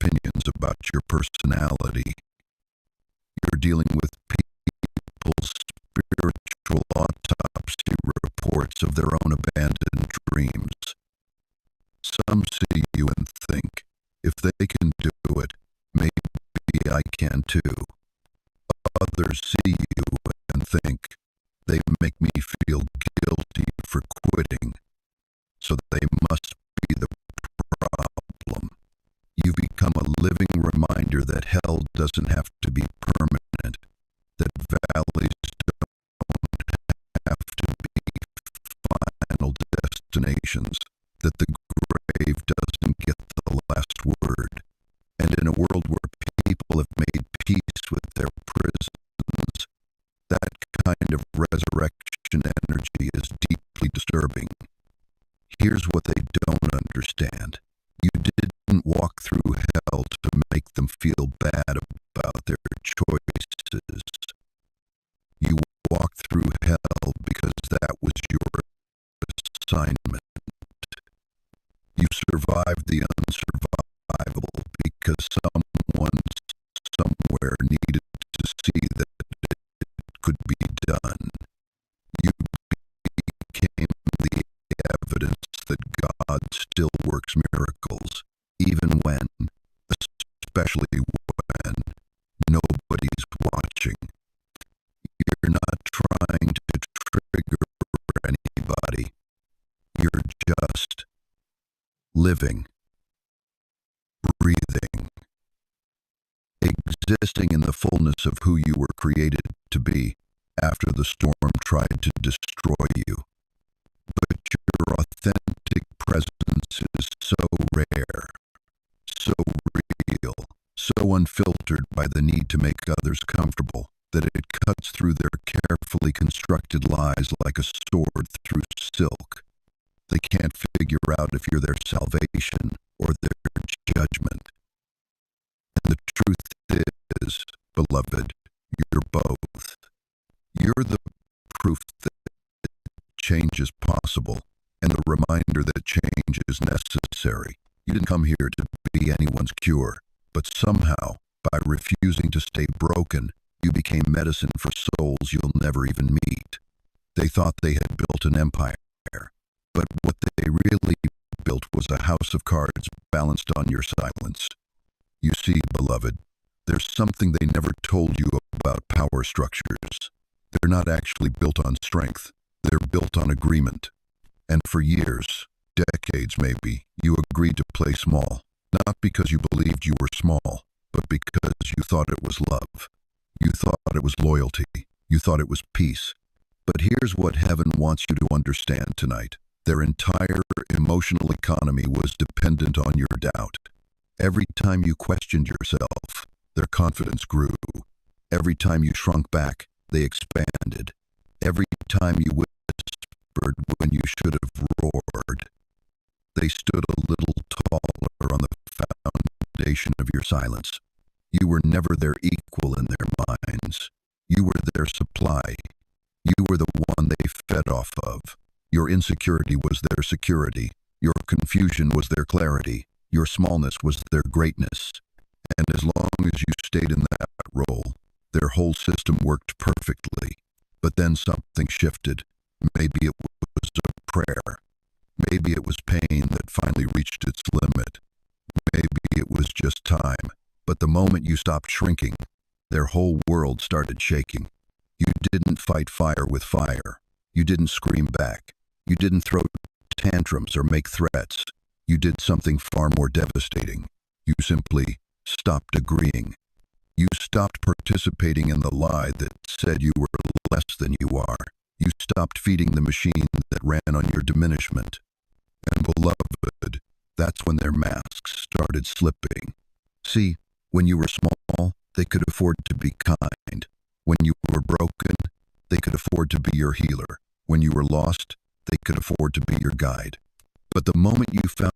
opinions about your personality. You're dealing with people's spiritual autopsy reports of their own abandoned dreams. Some see you and think, if they can do it, maybe I can too. Others see you and think, they make me feel guilty for quitting, so they must be the problem. You become a living reminder that hell doesn't have to be permanent, that valleys don't have to be final destinations, that the grave doesn't get the last word. And in a world where people have made peace with their prisons, that kind of resurrection energy is deeply disturbing. Here's what they don't understand. You didn't walk through hell to make them feel bad about their choices. You walked through hell because that was your assignment. You survived the unsurvivable because someone somewhere needed to see that it could be done. You became the evidence that God still works miracles, even when, especially when, nobody's watching. You're not trying to trigger anybody. You're just living, breathing, existing in the fullness of who you were created to be after the storm tried to destroy you. But your authentic presence is so rare, so real, so unfiltered by the need to make others comfortable, that it cuts through their carefully constructed lies like a sword through silk. They can't figure out if you're their salvation or their judgment. And the truth is, beloved, you're both. You're the proof that change is possible and the reminder that change is necessary. You didn't come here to be anyone's cure, but somehow, by refusing to stay broken, you became medicine for souls you'll never even meet. They thought they had built an empire, but what they really built was a house of cards balanced on your silence. You see, beloved, there's something they never told you about power structures. They're not actually built on strength. They're built on agreement. And for years, decades maybe, you agreed to play small, not because you believed you were small, but because you thought it was love. You thought it was loyalty. You thought it was peace. But here's what heaven wants you to understand tonight. Their entire emotional economy was dependent on your doubt. Every time you questioned yourself, their confidence grew. Every time you shrunk back, they expanded. Every time you whispered when you should have roared, they stood a little taller on the foundation of your silence. You were never their equal in their minds. You were their supply. You were the one they fed off of. Your insecurity was their security. Your confusion was their clarity. Your smallness was their greatness. And as long as you stayed in that role, their whole system worked perfectly. But then something shifted. Maybe it was a prayer. Maybe it was pain that finally reached its limit. Maybe it was just time. But the moment you stopped shrinking, their whole world started shaking. You didn't fight fire with fire. You didn't scream back. You didn't throw tantrums or make threats. You did something far more devastating. You simply stopped agreeing. You stopped participating in the lie that said you were less than you are. You stopped feeding the machine that ran on your diminishment. And beloved, that's when their masks started slipping. See, when you were small, they could afford to be kind. When you were broken, they could afford to be your healer. When you were lost, they could afford to be your guide. But the moment you found